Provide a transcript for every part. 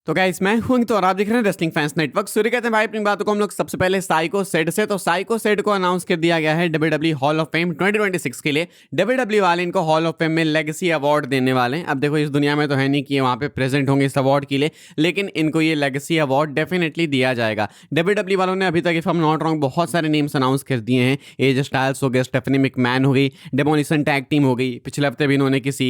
तो गाइस मैं हूं तो और आप देख रहे हैं रेसलिंग फैंस नेटवर्क। सूर्य कहते हैं भाई अपनी बातों को हम लोग सबसे पहले साइको सेड से। तो साइको सेड को अनाउंस कर दिया गया है डब्ल्यूडब्ल्यू हॉल ऑफ फेम 2026 के लिए। डब्ल्यूडब्ल्यू वाले इनको हॉल ऑफ फेम में लेगेसी अवार्ड देने वाले हैं। अब देखो इस दुनिया में तो है नहीं कि वहां पे प्रेजेंट होंगे इस अवार्ड के लिए, लेकिन इनको ये लेगेसी अवार्ड डेफिनेटली दिया जाएगा। डब्ल्यूडब्ल्यू वालों ने अभी तक if I am not wrong बहुत सारे नेम्स अनाउंस कर दिए हैं। एज स्टाइल्स हो गए, स्टेफनी मैकमैन हो गई, डेमोलिशन टैग टीम हो गई। पिछले हफ्ते भी इन्होंने किसी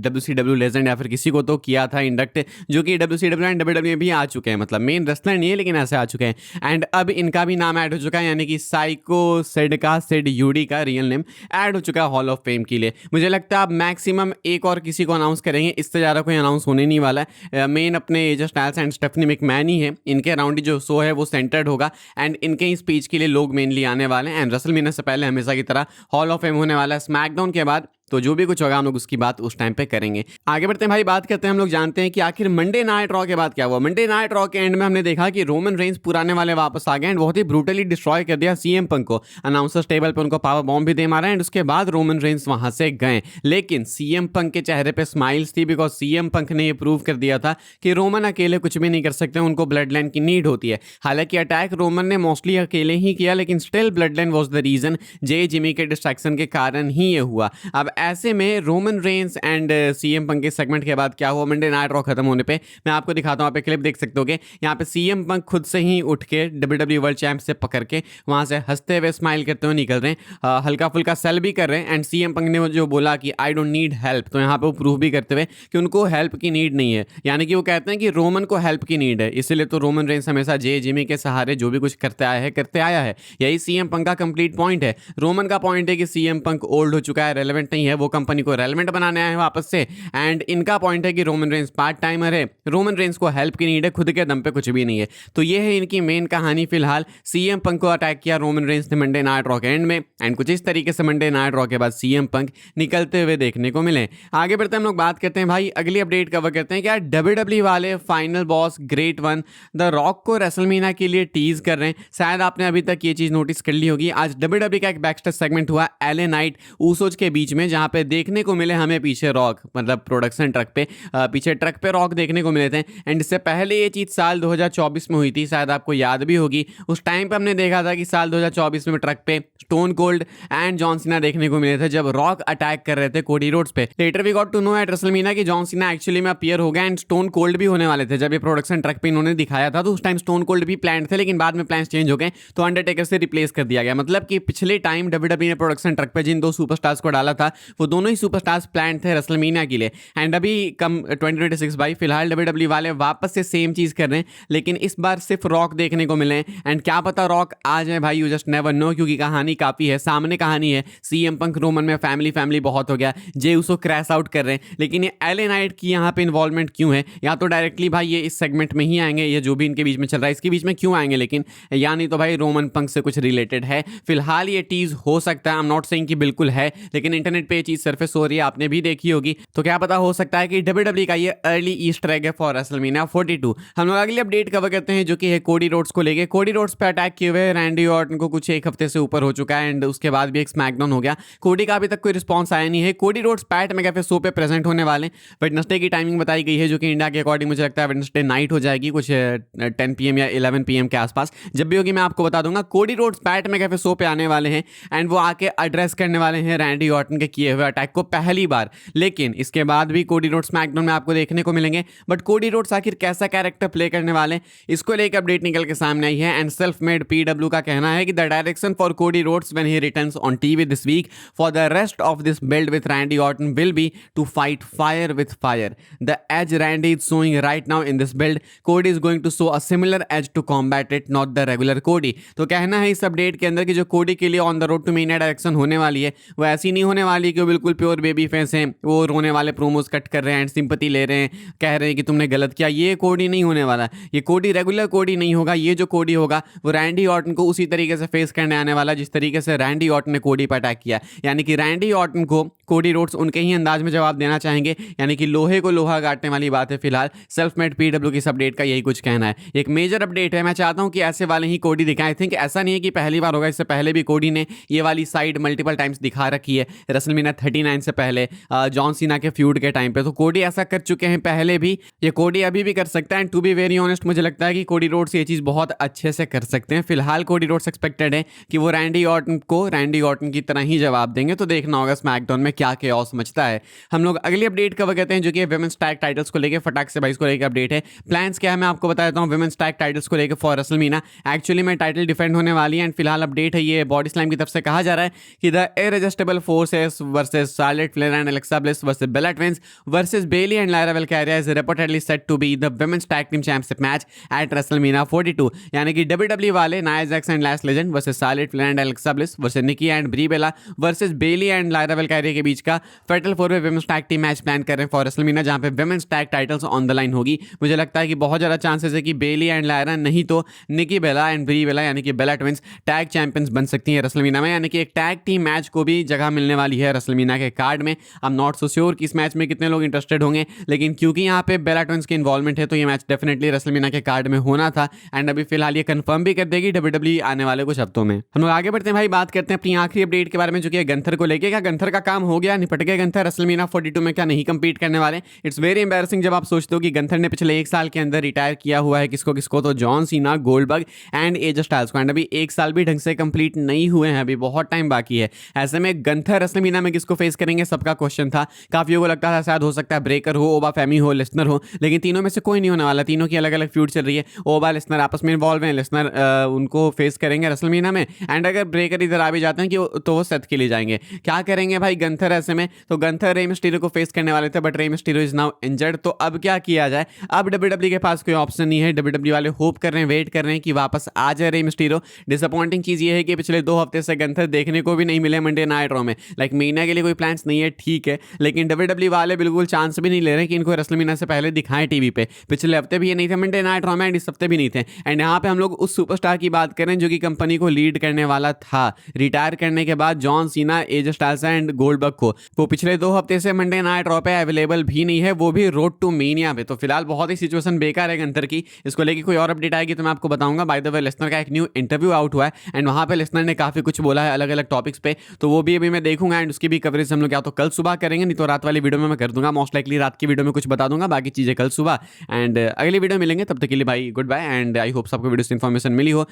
WCW लेजेंड या फिर किसी को तो किया था इंडक्ट, जो कि WCW एंड WWE भी आ चुके हैं। मतलब मेन रेसलर नहीं है लेकिन ऐसे आ चुके हैं। एंड अब इनका भी नाम ऐड हो चुका है, यानी कि साइको सेड का, सेड यूडी का रियल नेम ऐड हो चुका है हॉल ऑफ फेम के लिए। मुझे लगता है अब मैक्सिमम एक और किसी को अनाउंस करेंगे, इससे ज़्यादा कोई अनाउंस होने नहीं वाला है। मेन अपने AJ Styles and Stephanie McMahon ही है। इनके अराउंड ही जो शो है वो सेंटर्ड होगा एंड इनके ही स्पीच के लिए लोग मेनली आने वाले हैं। एंड रेसलमेनिया से पहले हमेशा की तरह हॉल ऑफ फेम होने वाला है स्मैकडाउन के बाद। तो जो भी कुछ होगा हम लोग उसकी बात उस टाइम पे करेंगे। आगे बढ़ते हैं भाई, बात करते हैं। हम लोग जानते हैं कि आखिर मंडे नाइट रॉ के बाद क्या हुआ। मंडे नाइट रॉ के एंड में हमने देखा कि रोमन रेंज पुराने वाले वापस आ गए एंड बहुत ही ब्रूटली डिस्ट्रॉय कर दिया सीएम पंक को। अनाउंसर्स टेबल पे उनको पावर बॉम्ब भी दे मारा एंड उसके बाद रोमन रेंज वहां से गए। लेकिन सीएम पंक के चेहरे पे स्माइल्स थी, बिकॉज सीएम पंक ने ये प्रूव कर दिया था कि रोमन अकेले कुछ भी नहीं कर सकते, उनको ब्लड लाइन की नीड होती है। हालांकि अटैक रोमन ने मोस्टली अकेले ही किया, लेकिन still blood line was the reason. Jey Jimmy के डिस्ट्रैक्शन के कारण ही ये हुआ। अब ऐसे में Roman Reigns and CM Punk के सेगमेंट के बाद क्या हुआ, मंडे नाइट रॉ खत्म होने पे मैं आपको दिखाता हूं। आप क्लिप देख सकते हो। यहाँ पे सीएम पंक खुद से ही उठ के डब्ल्यूडब्ल्यू वर्ल्ड चैंप से पकड़ के वहां से हंसते हुए स्माइल करते हुए निकल रहे हैं। हल्का फुल्का सेल भी कर रहे हैं एंड सीएम पंक ने जो बोला कि आई डोंट नीड हेल्प, तो यहाँ पे वो प्रूव भी करते हुए कि उनको हेल्प की नीड नहीं है। यानी कि वो कहते हैं कि रोमन को हेल्प की नीड है, इसलिए तो रोमन रेंज हमेशा जे जिमी के सहारे जो भी कुछ करते आया है। यही सीएम पंक का कंप्लीट पॉइंट है। रोमन का पॉइंट है कि सीएम पंक ओल्ड हो चुका है, रेलेवेंट नहीं है, वो कंपनी को रेलेवेंट बनाने आए हैं वापस से। एंड इनका पॉइंट है कि रोमन रेंज पार्ट टाइमर है, रोमन रेंज को हेल्प की नीड है, खुद के दम पे कुछ भी नहीं है। तो ये है इनकी मेन कहानी। फिलहाल सीएम पंक को अटैक किया रोमन रेंज ने मंडे नाइट रॉ के एंड में एंड कुछ इस तरीके से मंडे नाइट रॉ के बाद सीएम पंक निकलते हुए देखने को मिले। आगे बढ़ते हम लोग बात करते हैं भाई, अगली अपडेट कवर करते हैं। क्या डब्ल्यूडब्ल्यू वाले final boss great one the rock को रेसलमेनिया के लिए टीज कर रहे हैं। शायद आपने अभी तक ये चीज नोटिस कर ली होगी। आज डब्ल्यूडब्ल्यू का एक बैकस्टेज सेगमेंट हुआ एलए नाइट ऊसोज के बीच में, जहां पे देखने को मिले हमें पीछे रॉक, मतलब प्रोडक्शन ट्रक पे पीछे ट्रक पे रॉक देखने को मिले थे। एंड इससे पहले ये चीज साल 2024 में हुई थी, शायद आपको याद भी होगी। उस टाइम पे हमने देखा था कि साल 2024 में ट्रक पे stone cold and John Cena देखने को मिले थे जब रॉक अटैक कर रहे थे कोडी रोड्स पे। Later we got to know at WrestleMania कि जॉन सीना एक्चुअली में अपीयर हो गया एंड स्टोन कोल्ड भी होने वाले थे। जब ये प्रोडक्शन ट्रक पे इन्होंने दिखाया था तो उस टाइम स्टोन कोल्ड भी प्लान थे, लेकिन बाद में प्लान्स चेंज हो गए तो अंडरटेकर से रिप्लेस कर दिया गया। मतलब कि पिछले टाइम डब्ल्यूडब्ल्यू ने प्रोडक्शन ट्रक पे जिन दो सुपरस्टार्स को डाला था वो दोनों ही सुपरस्टार्स प्लान थे रेसलमेनिया के लिए। एंड अभी कम 2026 भाई फिलहाल डब्ल्यूडब्ल्यू वाले वापस से सेम चीज कर रहे हैं, लेकिन इस बार सिर्फ रॉक देखने को मिले। एंड क्या पता रॉक आ जाए भाई, यू जस्ट नेवर नो, क्योंकि कहानी काफी है, सामने कहानी है। सीएम पंक रोमन में फैमिली बहुत हो गया, जे उसको क्रैश आउट कर रहे हैं, लेकिन ये एलए नाइट की यहाँ पे इन्वॉल्वमेंट क्यों है? या तो डायरेक्टली भाई ये इस सेगमेंट में ही आएंगे, ये जो भी इनके बीच में चल रहा है इसके बीच में क्यों आएंगे, लेकिन या नहीं तो भाई रोमन पंक से कुछ रिलेटेड है। फिलहाल ये टीज हो सकता है, आई एम नॉट सेइंग कि बिल्कुल है, लेकिन इंटरनेट पे ये चीज सरफेस हो रही है, आपने भी देखी होगी। तो क्या पता हो सकता है कि डब्ल्यूडब्ल्यू का ये अर्ली ईस्टर एग है फॉर रेसलमेनिया 42। हम लोग अगली अपडेट कवर करते हैं जो कि है कोडी रोड्स को लेके। कोडी रोड्स पे अटैक किए हुए रैंडी ऑर्टन को कुछ एक हफ्ते से ऊपर हो चुका है एंड उसके बाद भी एक स्मैकडाउन हो गया। कोडी का अभी तक कोई रिस्पॉन्स आया नहीं है। कोडी रोड्स पैट मैकएफे शो पे प्रेजेंट होने वाले। वेडनेसडे की टाइमिंग बताई गई है जो कि इंडिया के अकॉर्डिंग मुझे लगता है वेडनेसडे नाइट हो जाएगी, कुछ 10 PM या 11 PM के आसपास। जब भी होगी मैं आपको बता दूंगा। कोडी रोड्स पैट मैकएफे शो पे आने वाले हैं एंड वो आके एड्रेस करने वाले हैं रैंडी ऑर्टन के किए हुए अटैक को पहली बार। लेकिन इसके बाद भी कोडी रोड्स स्मैकडाउन में आपको देखने को मिलेंगे। बट कोडी रोड्स आखिर कैसा कैरेक्टर प्ले करने वाले, इसको लेकर अपडेट निकल के सामने आई है। एंड सेल्फ मेड पीडब्ल्यू का कहना है कि the direction for Cody Rhodes when he returns on TV this week for the rest of this build with Randy Orton will be to fight fire with fire. The edge Randy is showing right now in this build, Cody is going to show a similar edge to combat it, not the regular Cody. तो कहना है इस update के अंदर कि जो Cody के लिए on the road to Mania direction होने वाली है वो ऐसी नहीं होने वाली कि वो बिल्कुल प्योर बेबी फेस हैं, वो रोने वाले प्रोमोज कट कर रहे हैं एंड सिंपैथी ले रहे हैं, कह रहे हैं कि तुमने गलत किया। ये कोडी नहीं होने वाला। ये कोडी रेगुलर कोडी नहीं होगा। ये जो कोडी होगा वो रैंडी ऑर्टन को उसी तरीके से फेस करने आने वाला जिस तरीके से रैंडी ऑर्टन ने कोडी पर अटैक किया। यानी कि रैंडी ऑर्टन को कोडी रोड्स उनके ही अंदाज में जवाब देना चाहेंगे, यानी कि लोहे को लोहा काटने वाली बात है। फिलहाल सेल्फ मेड पीडब्ल्यू की इस अपडेट का यही कुछ कहना है। एक मेजर अपडेट है, मैं चाहता हूं कि ऐसे वाले ही कोडी दिखाएं। आई थिंक ऐसा नहीं है कि पहली बार होगा, इससे पहले भी कोडी ने ये वाली साइड मल्टीपल टाइम्स दिखा रखी है। रेसलमेनिया रेसलमेनिया 39 से पहले जॉन सीना के फ्यूड के टाइम पे। तो कोडी ऐसा कर चुके हैं पहले भी, ये कोडी अभी भी कर सकता है। And to be very honest मुझे लगता है कि कोडी रोड्स ये चीज़ बहुत अच्छे से कर सकते हैं। फिलहाल कोडी रोड्स एक्सपेक्टेड है कि वो रैंडी ऑर्टन की तरह ही जवाब देंगे। तो देखना होगा स्मैकडाउन में क्या केओस मचता है। हम लोग अगली अपडेट कवर करते हैं जो कि विमेंस टैग टाइटल्स को लेकर फटाक से 22 को लेकर अपडेट है। प्लान्स क्या है मैं आपको बता देता हूँ विमेंस टैग टाइटल्स को लेकर फॉर रेसलमेनिया। एक्चुअली में टाइटल डिफेंड होने वाली है एंड फिलहाल अपडेट है ये बॉडी स्लैम की तरफ से कहा जा रहा है कि the Irresistible Forces versus Charlotte Flair and Alexa Bliss versus Bella Twins versus Bayley and Lyra Valkyria is reportedly set to be the women's tag team championship match at WrestleMania 42। यानी कि WWE वाले Nia Jax and Lash Legend versus Charlotte Flair and Alexa Bliss versus Nikki and Brie Bella versus Bayley and Lyra Valkyria के बीच का fatal 4-वे women's tag team match plan कर रहे हैं फॉर रेसलमेनिया, जहां पे women's tag titles on the line होगी। मुझे लगता है कि बहुत ज़्यादा चांसेस है कि बेली एंड लायरा नहीं तो निकी बेला एंड ब्री बेला यानी कि बेला ट्विंस टैग चैंपियंस बन सकती हैं रेसलमेनिया में। यानी कि एक टैग टीम मैच को भी जगह मिलने वाली है रेसलमेनिया के कार्ड में। I am not so sure कि इस मैच में कितने लोग इंटरेस्टेड होंगे, लेकिन क्योंकि यहाँ पे बेला ट्विंस की इन्वॉल्वमेंट है तो ये मैच डेफिनेटली रेसलमेनिया के कार्ड में होना था। एंड अभी फिलहाल ये कंफर्म भी कर देगी WWE आने वाले कुछ हफ्तों में। हम लोग आगे बढ़ते हैं भाई, बात करते हैं अपनी आखिरी अपडेट के बारे में जो कि गंथर को लेके। क्या गंथर का काम हो गया, निपट गया गंथर? रेसलमेनिया 42 में क्या नहीं कंपीट करने वाले? इट्स वेरी एम्बैरेसिंग जब आप सोचते हो कि गंथर ने पिछले एक साल के अंदर रिटायर किया हुआ है किसको तो John Cena, Goldberg and AJ Styles को। एंड अभी एक साल भी ढंग से कंप्लीट नहीं हुए हैं, अभी बहुत टाइम बाकी है। ऐसे में गंथर रेसलमेनिया में किसको फेस करेंगे सबका क्वेश्चन था। काफियों को लगता था शायद हो सकता है ब्रेकर हो, ओबा फेमी हो, लेसनर हो, लेकिन तीनों में से कोई नहीं होने वाला। तीनों की अलग अलग फ्यूड चल रही है। ओबा लेसनर आपस में इन्वॉल्व हैं, लेसनर उनको फेस करेंगे रेसलमेनिया में। एंड अगर ब्रेकर इधर आ भी जाते हैं कि तो वो सेथ के लिए जाएंगे। क्या करेंगे भाई गंथर ऐसे में? तो गंथर रे मिस्टीरियो को फेस करने वाले थे but Rey Mysterio is now injured. तो अब क्या किया जाए? अब WWE के पास कोई ऑप्शन नहीं है। WWE वाले होप कर रहे हैं, वेट कर रहे हैं कि वापस आ जाए रे मिस्टीरियो। डिसअपॉइंटिंग चीज ये है कि पिछले 2 हफ्ते से गंथर देखने को भी नहीं मिले मंडे नाइट रॉ में। लाइक मीना के लिए कोई प्लान्स नहीं है, ठीक है, लेकिन WWE वाले बिल्कुल चांस भी नहीं ले रहे कि इनको रेसलमेनिया से पहले दिखाएं टीवी पे। पिछले हफ्ते भी ये नहीं थे मंडे नाइट रॉ में एंड इस हफ्ते भी नहीं थे। एंड यहाँ पे हम लोग उस सुपरस्टार की बात करें जो कि कंपनी को लीड करने वाला था रिटायर करने के बाद, John Cena, AJ Styles and Goldberg को। वो पिछले 2 हफ्ते से मंडे नाइट रॉ पे अवेलेबल भी नहीं है, वो भी रोड टू मेनिया पे। तो फिलहाल बहुत ही सिचुएशन बेकार है गंथर की। इसको लेके कोई और अपडेट आएगी तो मैं आपको बताऊंगा। बाय द वे लेसनर का एक न्यू इंटरव्यू आउट हुआ है एंड वहां पे लेसनर ने काफी कुछ बोला है अलग अलग टॉपिक्स पे, तो वो भी अभी मैं देखूंगा एंड उसकी भी कवरेज हम लोग या तो कल सुबह करेंगे, नहीं तो रात वाली वीडियो में मैं कर दूंगा। मोस्ट लाइकली रात की वीडियो में कुछ बता दूंगा, बाकी चीजें कल सुबह। एंड अगली वीडियो मिलेंगे, तब तक के लिए भाई good bye. And I hope सबको वीडियो से इन्फॉर्मेशन मिली हो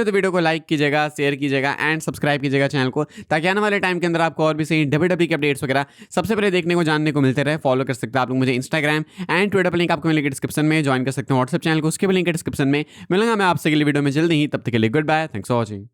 तो वीडियो को लाइक कीजिएगा, शेयर कीजिएगा एंड सब्सक्राइब कीजिएगा चैनल को, ताकि आने वाले टाइम के अंदर आपको और भी सही WWE के अपडेट्स वगैरह सबसे पहले देखने को जानने को मिलते रहे। फॉलो कर सकते हैं आप लोग मुझे इंस्टाग्राम एंड ट्विटर पर, लिंक आपको मिलेगा डिस्क्रिप्शन में। ज्वाइन कर सकते हैं व्हाट्सएप चैनल को, उसके भी लिंक है डिस्क्रिप्शन में। मिलूंगा मैं आपसे अगली वीडियो में जल्दी ही, तब तक के लिए good bye, thanks for watching.